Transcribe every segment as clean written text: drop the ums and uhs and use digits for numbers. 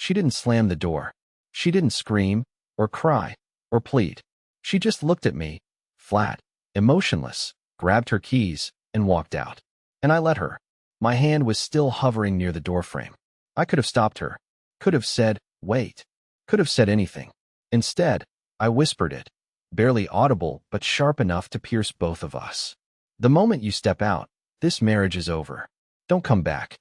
She didn't slam the door. She didn't scream, or cry, or plead. She just looked at me, flat, emotionless, grabbed her keys, and walked out. And I let her. My hand was still hovering near the doorframe. I could have stopped her. Could have said, wait. Could have said anything. Instead, I whispered it, barely audible but sharp enough to pierce both of us. The moment you step out, this marriage is over. Don't come back.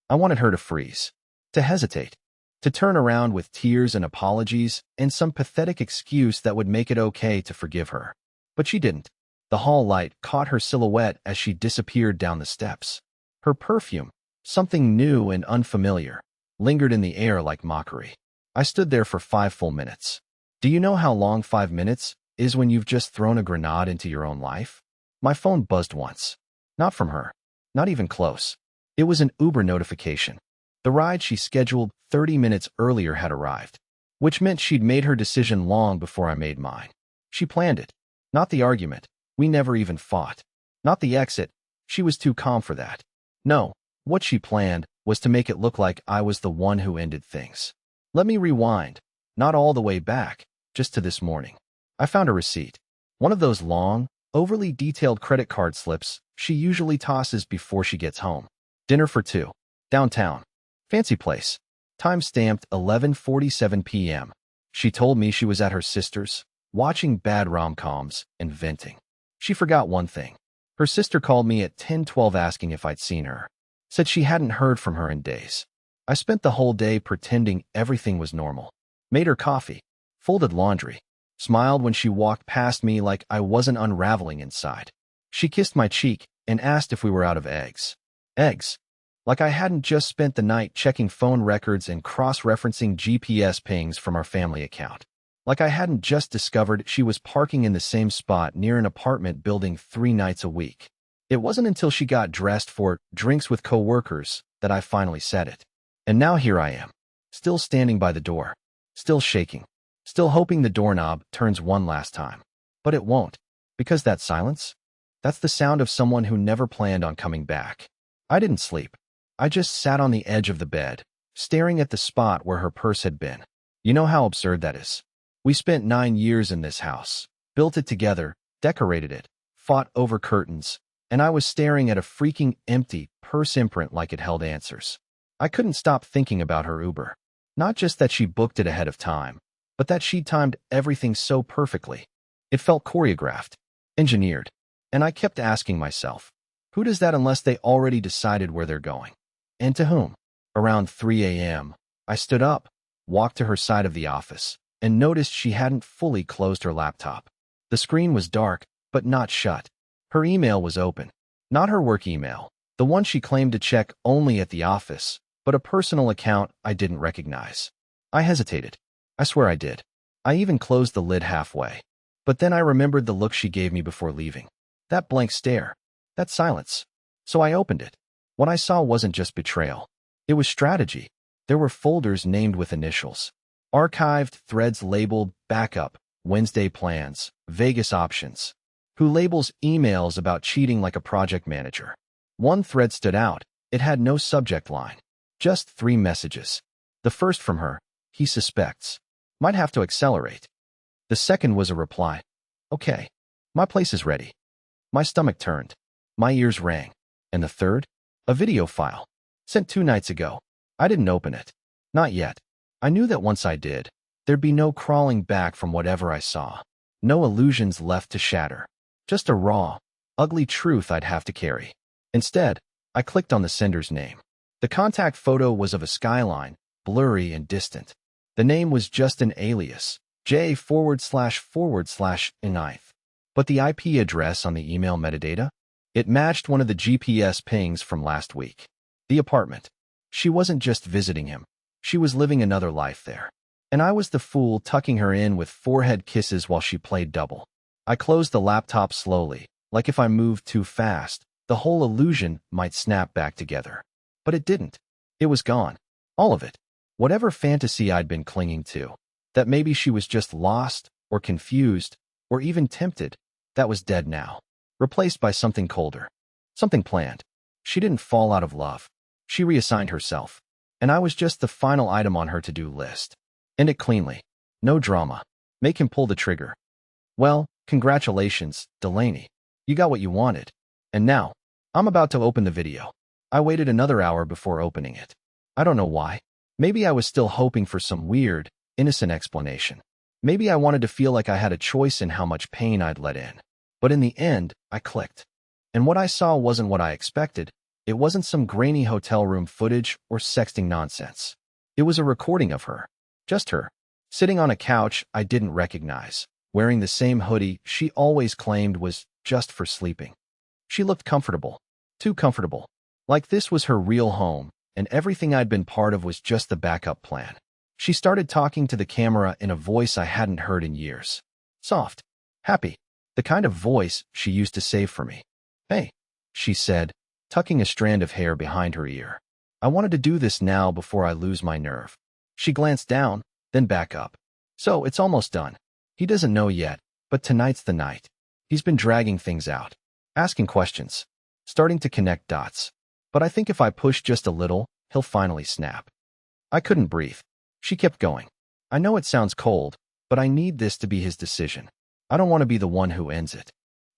I wanted her to freeze, to hesitate, to turn around with tears and apologies and some pathetic excuse that would make it okay to forgive her. But she didn't. The hall light caught her silhouette as she disappeared down the steps. Her perfume, something new and unfamiliar, lingered in the air like mockery. I stood there for 5 full minutes. Do you know how long 5 minutes is when you've just thrown a grenade into your own life? My phone buzzed once. Not from her. Not even close. It was an Uber notification. The ride she scheduled 30 minutes earlier had arrived, which meant she'd made her decision long before I made mine. She planned it. Not the argument. We never even fought. Not the exit. She was too calm for that. No, what she planned was to make it look like I was the one who ended things. Let me rewind. Not all the way back, just to this morning. I found a receipt. One of those long, overly detailed credit card slips she usually tosses before she gets home. Dinner for 2. Downtown. Fancy place. Time stamped 11:47 p.m. She told me she was at her sister's, watching bad rom-coms and venting. She forgot one thing. Her sister called me at 10:12 asking if I'd seen her. Said she hadn't heard from her in days. I spent the whole day pretending everything was normal. Made her coffee. Folded laundry. Smiled when she walked past me like I wasn't unraveling inside. She kissed my cheek and asked if we were out of eggs. Eggs. Like I hadn't just spent the night checking phone records and cross-referencing GPS pings from our family account. Like I hadn't just discovered she was parking in the same spot near an apartment building 3 nights a week. It wasn't until she got dressed for drinks with coworkers that I finally said it. And now here I am, still standing by the door, still shaking, still hoping the doorknob turns one last time. But it won't, because that silence, that's the sound of someone who never planned on coming back. I didn't sleep. I just sat on the edge of the bed, staring at the spot where her purse had been. You know how absurd that is? We spent 9 years in this house, built it together, decorated it, fought over curtains, and I was staring at a freaking empty purse imprint like it held answers. I couldn't stop thinking about her Uber. Not just that she booked it ahead of time, but that she timed everything so perfectly. It felt choreographed, engineered, and I kept asking myself, who does that unless they already decided where they're going? And to whom? Around 3 a.m., I stood up, walked to her side of the office, and noticed she hadn't fully closed her laptop. The screen was dark, but not shut. Her email was open. Not her work email, the one she claimed to check only at the office, but a personal account I didn't recognize. I hesitated. I swear I did. I even closed the lid halfway. But then I remembered the look she gave me before leaving. That blank stare. That silence. So I opened it. What I saw wasn't just betrayal. It was strategy. There were folders named with initials. Archived threads labeled backup, Wednesday plans, Vegas options. Who labels emails about cheating like a project manager. One thread stood out. It had no subject line. Just 3 messages. The first from her, he suspects. Might have to accelerate. The second was a reply. Okay. My place is ready. My stomach turned. My ears rang. And the third? A video file. Sent 2 nights ago. I didn't open it. Not yet. I knew that once I did, there'd be no crawling back from whatever I saw. No illusions left to shatter. Just a raw, ugly truth I'd have to carry. Instead, I clicked on the sender's name. The contact photo was of a skyline, blurry and distant. The name was just an alias, J///9th. But the IP address on the email metadata? It matched one of the GPS pings from last week. The apartment. She wasn't just visiting him. She was living another life there. And I was the fool tucking her in with forehead kisses while she played double. I closed the laptop slowly, like if I moved too fast, the whole illusion might snap back together. But it didn't. It was gone. All of it. Whatever fantasy I'd been clinging to. That maybe she was just lost, or confused, or even tempted. That was dead now. Replaced by something colder. Something planned. She didn't fall out of love. She reassigned herself. and I was just the final item on her to-do list. End it cleanly. No drama. Make him pull the trigger. Well, congratulations, Delaney. You got what you wanted. And now, I'm about to open the video. I waited another hour before opening it. I don't know why. Maybe I was still hoping for some weird, innocent explanation. Maybe I wanted to feel like I had a choice in how much pain I'd let in. But in the end, I clicked. And what I saw wasn't what I expected. It wasn't some grainy hotel room footage or sexting nonsense. It was a recording of her. Just her. Sitting on a couch I didn't recognize, wearing the same hoodie she always claimed was just for sleeping. She looked comfortable. Too comfortable. Like this was her real home, and everything I'd been part of was just the backup plan. She started talking to the camera in a voice I hadn't heard in years. Soft. Happy. The kind of voice she used to save for me. Hey, she said, tucking a strand of hair behind her ear. I wanted to do this now before I lose my nerve. She glanced down, then back up. So, it's almost done. He doesn't know yet, but tonight's the night. He's been dragging things out, asking questions, starting to connect dots. But I think if I push just a little, he'll finally snap. I couldn't breathe. She kept going. I know it sounds cold, but I need this to be his decision. I don't want to be the one who ends it.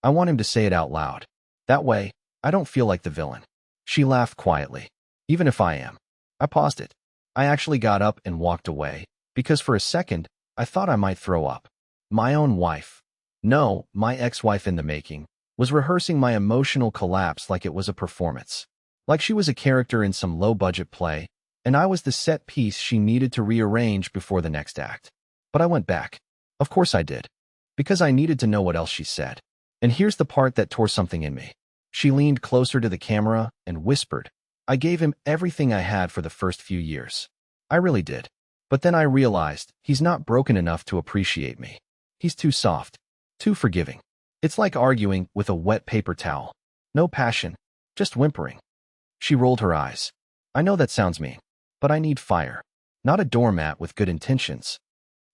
I want him to say it out loud. That way, I don't feel like the villain. She laughed quietly. Even if I am. I paused it. I actually got up and walked away, because for a second, I thought I might throw up. My own wife. No, my ex-wife in the making, was rehearsing my emotional collapse like it was a performance. Like she was a character in some low-budget play, and I was the set piece she needed to rearrange before the next act. But I went back. Of course I did. Because I needed to know what else she said. And here's the part that tore something in me. She leaned closer to the camera and whispered, I gave him everything I had for the first few years. I really did. But then I realized he's not broken enough to appreciate me. He's too soft. Too forgiving. It's like arguing with a wet paper towel. No passion. Just whimpering. She rolled her eyes. I know that sounds mean. But I need fire. Not a doormat with good intentions.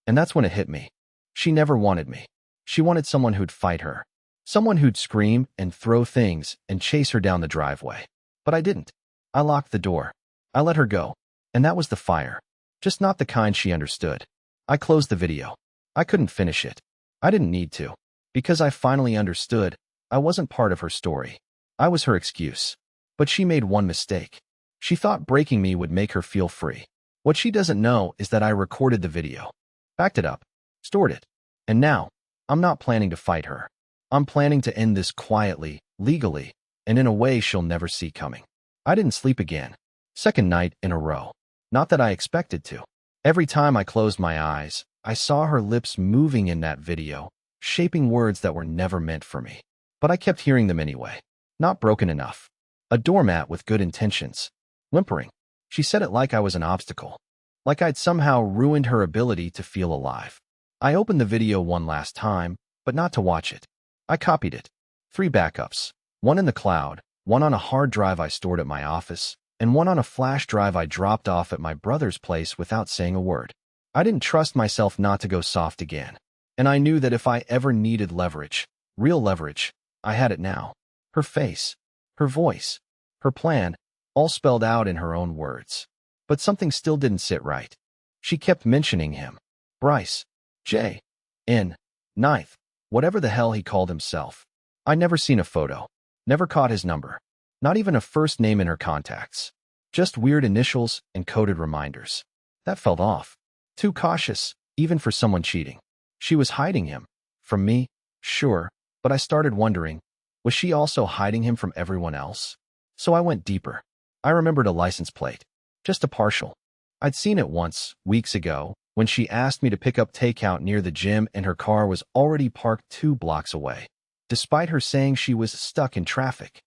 And that's when it hit me. She never wanted me. She wanted someone who'd fight her. Someone who'd scream and throw things and chase her down the driveway. But I didn't. I locked the door. I let her go. And that was the fire. Just not the kind she understood. I closed the video. I couldn't finish it. I didn't need to. Because I finally understood, I wasn't part of her story. I was her excuse. But she made one mistake. She thought breaking me would make her feel free. What she doesn't know is that I recorded the video. Backed it up. Stored it. And now, I'm not planning to fight her. I'm planning to end this quietly, legally, and in a way she'll never see coming. I didn't sleep again. Second night in a row. Not that I expected to. Every time I closed my eyes, I saw her lips moving in that video, shaping words that were never meant for me. But I kept hearing them anyway. Not broken enough. A doormat with good intentions. Whimpering. She said it like I was an obstacle. Like I'd somehow ruined her ability to feel alive. I opened the video one last time, but not to watch it. I copied it. 3 backups. One in the cloud, one on a hard drive I stored at my office, and one on a flash drive I dropped off at my brother's place without saying a word. I didn't trust myself not to go soft again. And I knew that if I ever needed leverage, real leverage, I had it now. Her face, her voice, her plan, all spelled out in her own words. But something still didn't sit right. She kept mentioning him. Bryce. J. N. Ninth. Whatever the hell he called himself. I'd never seen a photo. Never caught his number. Not even a first name in her contacts. Just weird initials and coded reminders. That felt off. Too cautious, even for someone cheating. She was hiding him. From me? Sure. But I started wondering, was she also hiding him from everyone else? So I went deeper. I remembered a license plate. Just a partial. I'd seen it once, weeks ago, when she asked me to pick up takeout near the gym and her car was already parked 2 blocks away, despite her saying she was stuck in traffic.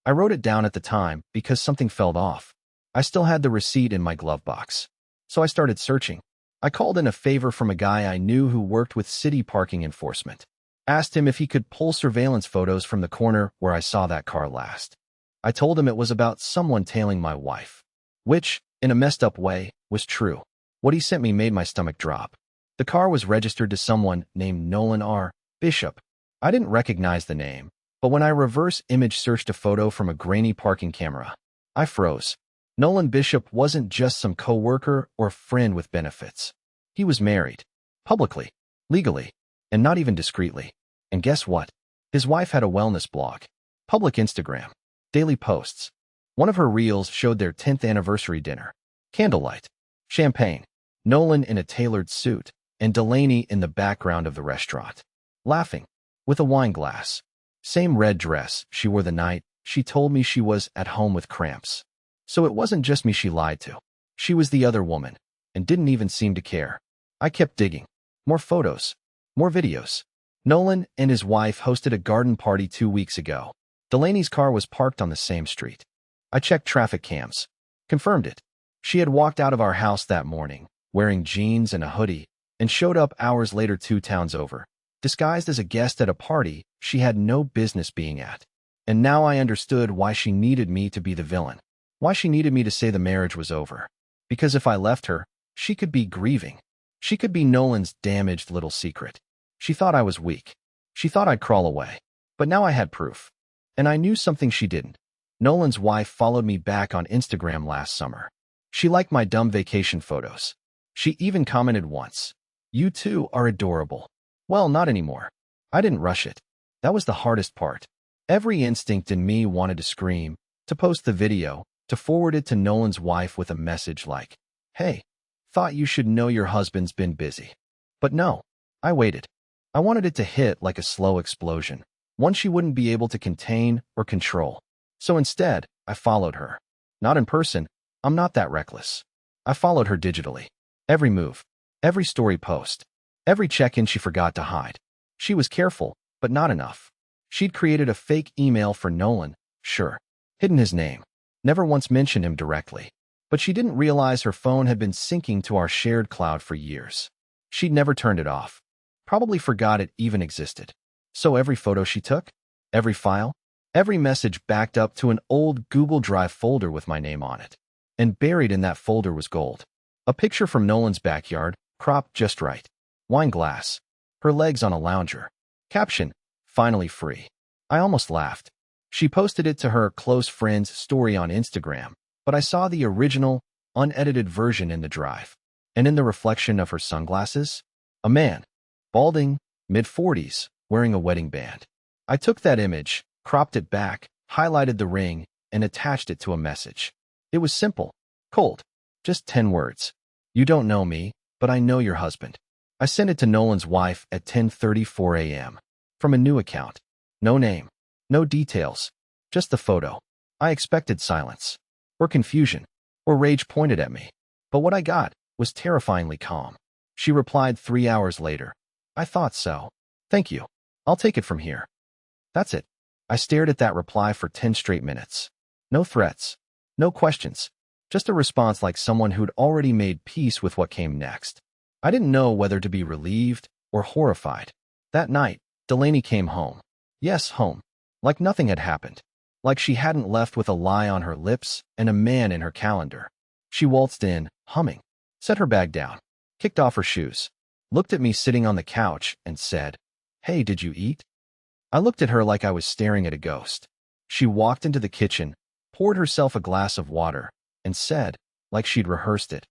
I wrote it down at the time because something felt off. I still had the receipt in my glove box. So I started searching. I called in a favor from a guy I knew who worked with city parking enforcement. Asked him if he could pull surveillance photos from the corner where I saw that car last. I told him it was about someone tailing my wife. Which, in a messed up way, was true. What he sent me made my stomach drop. The car was registered to someone named Nolan R. Bishop. I didn't recognize the name, but when I reverse image searched a photo from a grainy parking camera, I froze. Nolan Bishop wasn't just some coworker or friend with benefits. He was married. Publicly. Legally. And not even discreetly. And guess what? His wife had a wellness blog. Public Instagram. Daily posts. One of her reels showed their 10th anniversary dinner. Candlelight. Champagne. Nolan in a tailored suit, and Delaney in the background of the restaurant. Laughing. With a wine glass. Same red dress she wore the night she told me she was at home with cramps. So it wasn't just me she lied to. She was the other woman, and didn't even seem to care. I kept digging. More photos. More videos. Nolan and his wife hosted a garden party 2 weeks ago. Delaney's car was parked on the same street. I checked traffic cams. Confirmed it. She had walked out of our house that morning, wearing jeans and a hoodie, and showed up hours later 2 towns over, disguised as a guest at a party she had no business being at. And now I understood why she needed me to be the villain. Why she needed me to say the marriage was over. Because if I left her, she could be grieving. She could be Nolan's damaged little secret. She thought I was weak. She thought I'd crawl away. But now I had proof. And I knew something she didn't. Nolan's wife followed me back on Instagram last summer. She liked my dumb vacation photos. She even commented once, "You two are adorable." Well, not anymore. I didn't rush it. That was the hardest part. Every instinct in me wanted to scream, to post the video, to forward it to Nolan's wife with a message like, "Hey, thought you should know your husband's been busy." But no, I waited. I wanted it to hit like a slow explosion, one she wouldn't be able to contain or control. So instead, I followed her. Not in person, I'm not that reckless. I followed her digitally. Every move, every story post, every check-in she forgot to hide. She was careful, but not enough. She'd created a fake email for Nolan, sure, hidden his name, never once mentioned him directly. But she didn't realize her phone had been syncing to our shared cloud for years. She'd never turned it off. Probably forgot it even existed. So every photo she took, every file, every message backed up to an old Google Drive folder with my name on it. And buried in that folder was gold. A picture from Nolan's backyard, cropped just right. Wine glass. Her legs on a lounger. Caption, "Finally free." I almost laughed. She posted it to her close friend's story on Instagram, but I saw the original, unedited version in the drive. And in the reflection of her sunglasses, a man, balding, mid-40s, wearing a wedding band. I took that image, cropped it back, highlighted the ring, and attached it to a message. It was simple, cold, just 10 words. "You don't know me, but I know your husband." I sent it to Nolan's wife at 10:34 a.m. from a new account. No name, no details, just the photo. I expected silence, or confusion, or rage pointed at me. But what I got was terrifyingly calm. She replied 3 hours later. "I thought so. Thank you. I'll take it from here." That's it. I stared at that reply for 10 straight minutes. No threats, no questions, just a response like someone who'd already made peace with what came next. I didn't know whether to be relieved or horrified. That night, Delaney came home. Yes, home. Like nothing had happened. Like she hadn't left with a lie on her lips and a man in her calendar. She waltzed in, humming, set her bag down, kicked off her shoes, looked at me sitting on the couch, and said, "Hey, did you eat?" I looked at her like I was staring at a ghost. She walked into the kitchen, poured herself a glass of water, and said, like she'd rehearsed it,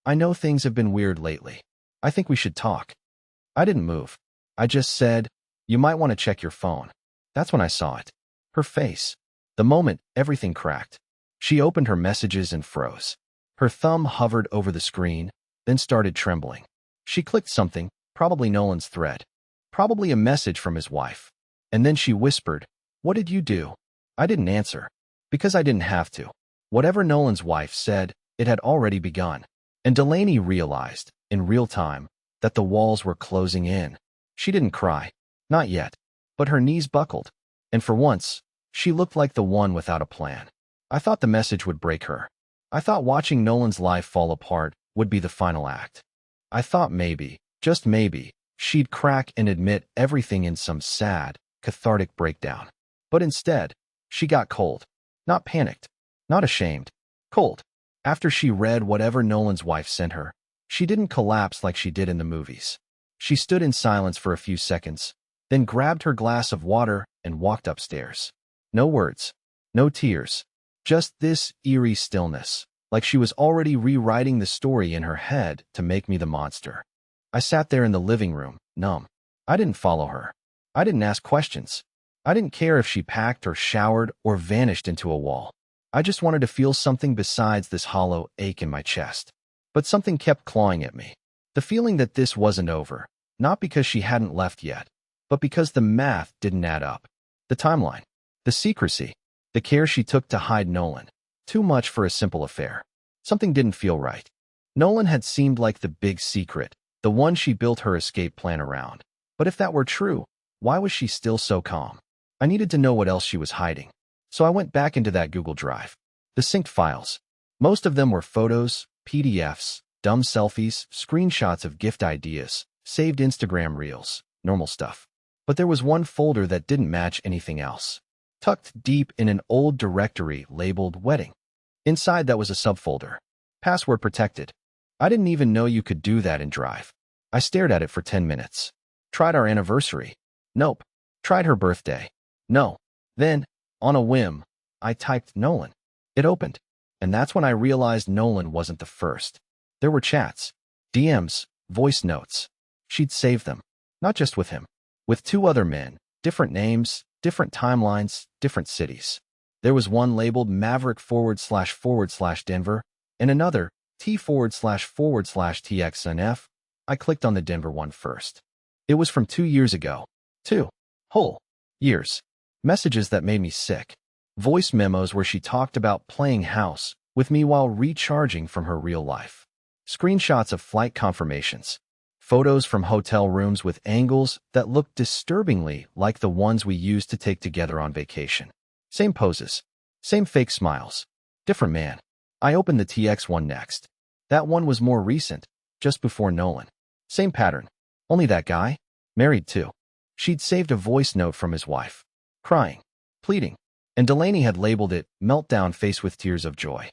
"I know things have been weird lately. I think we should talk." I didn't move. I just said, "You might want to check your phone." That's when I saw it. Her face. The moment everything cracked. She opened her messages and froze. Her thumb hovered over the screen, then started trembling. She clicked something, probably Nolan's thread. Probably a message from his wife. And then she whispered, "What did you do?" I didn't answer. Because I didn't have to. Whatever Nolan's wife said, it had already begun. And Delaney realized, in real time, that the walls were closing in. She didn't cry. Not yet. But her knees buckled. And for once, she looked like the one without a plan. I thought the message would break her. I thought watching Nolan's life fall apart would be the final act. I thought maybe, just maybe, she'd crack and admit everything in some sad, cathartic breakdown. But instead, she got cold. Not panicked. Not ashamed. Cold. After she read whatever Nolan's wife sent her, she didn't collapse like she did in the movies. She stood in silence for a few seconds, then grabbed her glass of water and walked upstairs. No words. No tears. Just this eerie stillness. like she was already rewriting the story in her head to make me the monster. I sat there in the living room, numb. I didn't follow her. I didn't ask questions. I didn't care if she packed or showered or vanished into a wall. I just wanted to feel something besides this hollow ache in my chest. But something kept clawing at me. The feeling that this wasn't over, not because she hadn't left yet, but because the math didn't add up. The timeline, the secrecy, the care she took to hide Nolan. Too much for a simple affair. Something didn't feel right. Nolan had seemed like the big secret, the one she built her escape plan around. But if that were true, why was she still so calm? I needed to know what else she was hiding. So I went back into that Google Drive. The synced files. Most of them were photos, PDFs, dumb selfies, screenshots of gift ideas, saved Instagram reels, normal stuff. But there was one folder that didn't match anything else. Tucked deep in an old directory labeled Wedding. Inside that was a subfolder. Password protected. I didn't even know you could do that in Drive. I stared at it for 10 minutes. Tried our anniversary. Nope. Tried her birthday. No. Then, on a whim, I typed Nolan. It opened. And that's when I realized Nolan wasn't the first. There were chats, DMs, voice notes. She'd saved them. Not just with him. With two other men, different names, different timelines, different cities. There was one labeled Maverick // Denver, and another T//TXNF. I clicked on the Denver one first. It was from 2 years ago. 2 whole years. Messages that made me sick. Voice memos where she talked about playing house with me while recharging from her real life. Screenshots of flight confirmations. Photos from hotel rooms with angles that looked disturbingly like the ones we used to take together on vacation. Same poses. Same fake smiles. Different man. I opened the TX one next. That one was more recent, just before Nolan. Same pattern. Only that guy? Married too. She'd saved a voice note from his wife. Crying. Pleading. And Delaney had labeled it, meltdown face with tears of joy.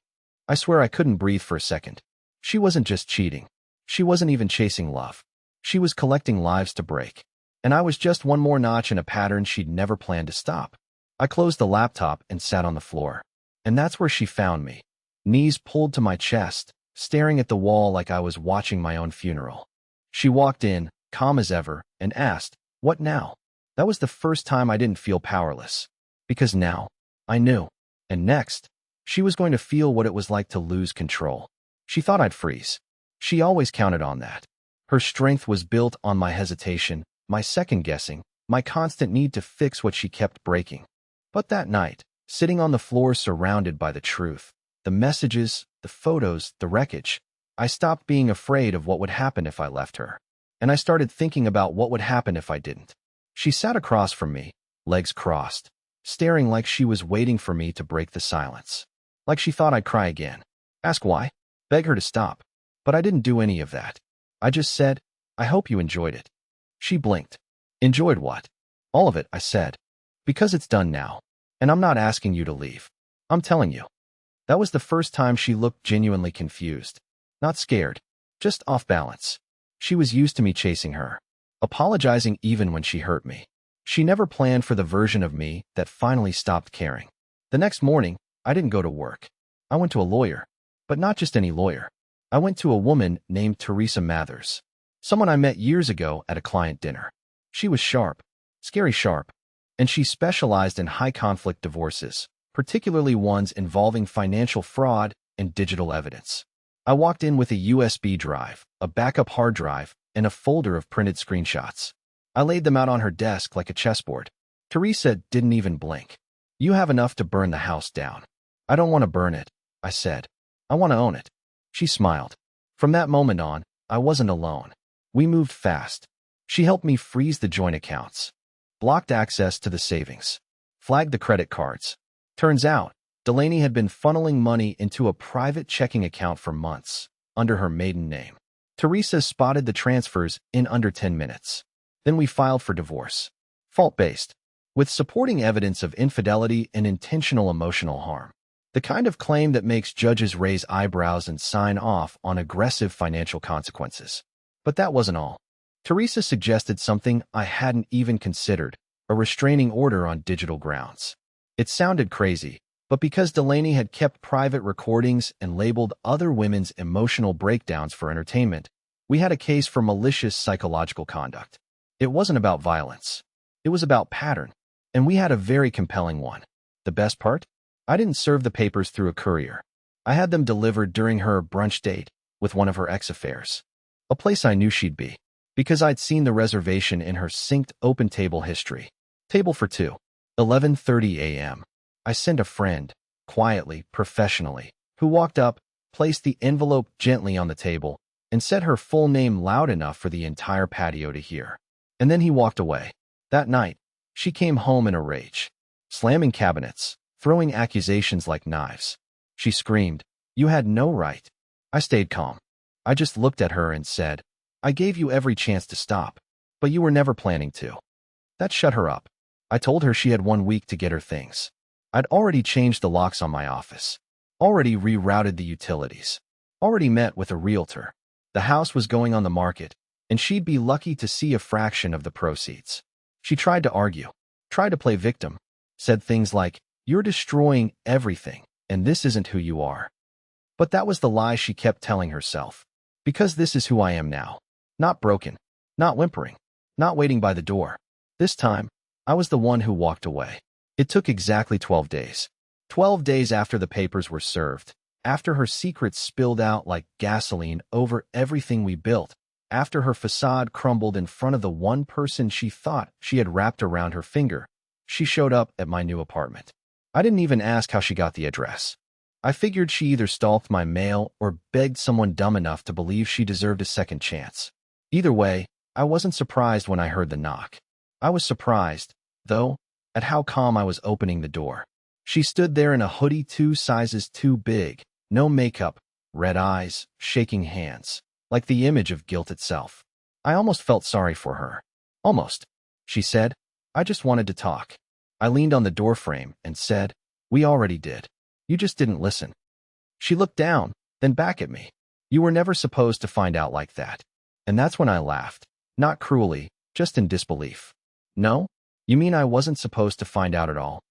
I swear I couldn't breathe for a second. She wasn't just cheating. She wasn't even chasing love. She was collecting lives to break. And I was just one more notch in a pattern she'd never planned to stop. I closed the laptop and sat on the floor. And that's where she found me. Knees pulled to my chest, staring at the wall like I was watching my own funeral. She walked in, calm as ever, and asked, "What now?" That was the first time I didn't feel powerless. Because now, I knew. And next, she was going to feel what it was like to lose control. She thought I'd freeze. She always counted on that. Her strength was built on my hesitation, my second-guessing, my constant need to fix what she kept breaking. But that night, sitting on the floor surrounded by the truth, the messages, the photos, the wreckage, I stopped being afraid of what would happen if I left her. And I started thinking about what would happen if I didn't. She sat across from me, legs crossed, staring like she was waiting for me to break the silence. Like she thought I'd cry again. Ask why? Beg her to stop. But I didn't do any of that. I just said, "I hope you enjoyed it." She blinked. "Enjoyed what?" "All of it," I said. "Because it's done now. And I'm not asking you to leave. I'm telling you." That was the first time she looked genuinely confused. Not scared. Just off balance. She was used to me chasing her. Apologizing even when she hurt me. She never planned for the version of me that finally stopped caring. The next morning, I didn't go to work. I went to a lawyer. But not just any lawyer. I went to a woman named Teresa Mathers. Someone I met years ago at a client dinner. She was sharp. Scary sharp. And she specialized in high-conflict divorces, particularly ones involving financial fraud and digital evidence. I walked in with a USB drive, a backup hard drive, and a folder of printed screenshots. I laid them out on her desk like a chessboard. Teresa didn't even blink. "You have enough to burn the house down." "I don't want to burn it," I said. "I want to own it." She smiled. From that moment on, I wasn't alone. We moved fast. She helped me freeze the joint accounts, blocked access to the savings, flagged the credit cards. Turns out, Delaney had been funneling money into a private checking account for months, under her maiden name. Teresa spotted the transfers in under 10 minutes. Then we filed for divorce. Fault-based. With supporting evidence of infidelity and intentional emotional harm. The kind of claim that makes judges raise eyebrows and sign off on aggressive financial consequences. But that wasn't all. Teresa suggested something I hadn't even considered, a restraining order on digital grounds. It sounded crazy, But because Delaney had kept private recordings and labeled other women's emotional breakdowns for entertainment, we had a case for malicious psychological conduct. It wasn't about violence. It was about pattern. And we had a very compelling one. The best part? I didn't serve the papers through a courier. I had them delivered during her brunch date with one of her ex-affairs. A place I knew she'd be, because I'd seen the reservation in her synced open table history. Table for two. 11:30 a.m. I sent a friend, quietly, professionally, who walked up, placed the envelope gently on the table, and said her full name loud enough for the entire patio to hear. And then he walked away. That night, she came home in a rage, slamming cabinets, throwing accusations like knives. She screamed, "You had no right." I stayed calm. I just looked at her and said, "I gave you every chance to stop, but you were never planning to." That shut her up. I told her she had 1 week to get her things. I'd already changed the locks on my office, already rerouted the utilities, already met with a realtor. The house was going on the market, and she'd be lucky to see a fraction of the proceeds. She tried to argue, tried to play victim, said things like, "You're destroying everything, and this isn't who you are." But that was the lie she kept telling herself. Because this is who I am now. Not broken, not whimpering, not waiting by the door. This time, I was the one who walked away. It took exactly 12 days. 12 days after the papers were served, after her secrets spilled out like gasoline over everything we built, after her facade crumbled in front of the one person she thought she had wrapped around her finger, she showed up at my new apartment. I didn't even ask how she got the address. I figured she either stalked my mail or begged someone dumb enough to believe she deserved a second chance. Either way, I wasn't surprised when I heard the knock. I was surprised, though, at how calm I was opening the door. She stood there in a hoodie 2 sizes too big, no makeup, red eyes, shaking hands, like the image of guilt itself. I almost felt sorry for her. Almost. She said, "I just wanted to talk." I leaned on the doorframe and said, "We already did. You just didn't listen." She looked down, then back at me. "You were never supposed to find out like that." And that's when I laughed, not cruelly, just in disbelief. "No? You mean I wasn't supposed to find out at all?"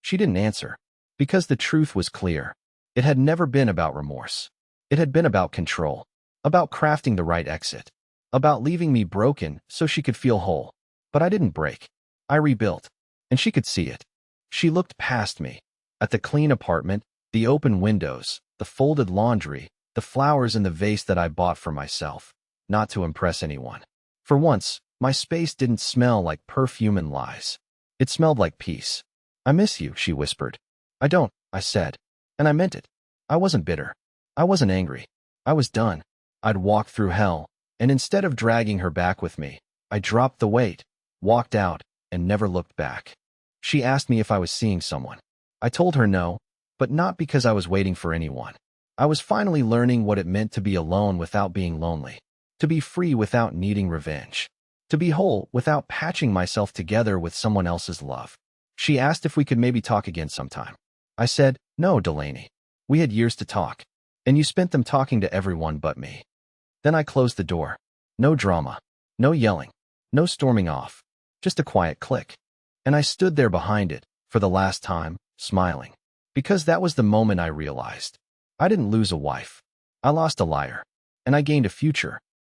She didn't answer, because the truth was clear. It had never been about remorse. It had been about control, about crafting the right exit, about leaving me broken so she could feel whole. But I didn't break. I rebuilt, and she could see it. She looked past me, at the clean apartment, the open windows, the folded laundry, the flowers in the vase that I bought for myself, not to impress anyone. For once, my space didn't smell like perfume and lies. It smelled like peace. "I miss you," she whispered. "I don't," I said. And I meant it. I wasn't bitter. I wasn't angry. I was done. I'd walked through hell, and instead of dragging her back with me, I dropped the weight, walked out, and never looked back. She asked me if I was seeing someone. I told her no, but not because I was waiting for anyone. I was finally learning what it meant to be alone without being lonely, to be free without needing revenge, to be whole without patching myself together with someone else's love. She asked if we could maybe talk again sometime. I said, "No, Delaney. We had years to talk, and you spent them talking to everyone but me." Then I closed the door. No drama, no yelling, no storming off, just a quiet click. And I stood there behind it, for the last time, smiling. Because that was the moment I realized. I didn't lose a wife. I lost a liar. And I gained a future.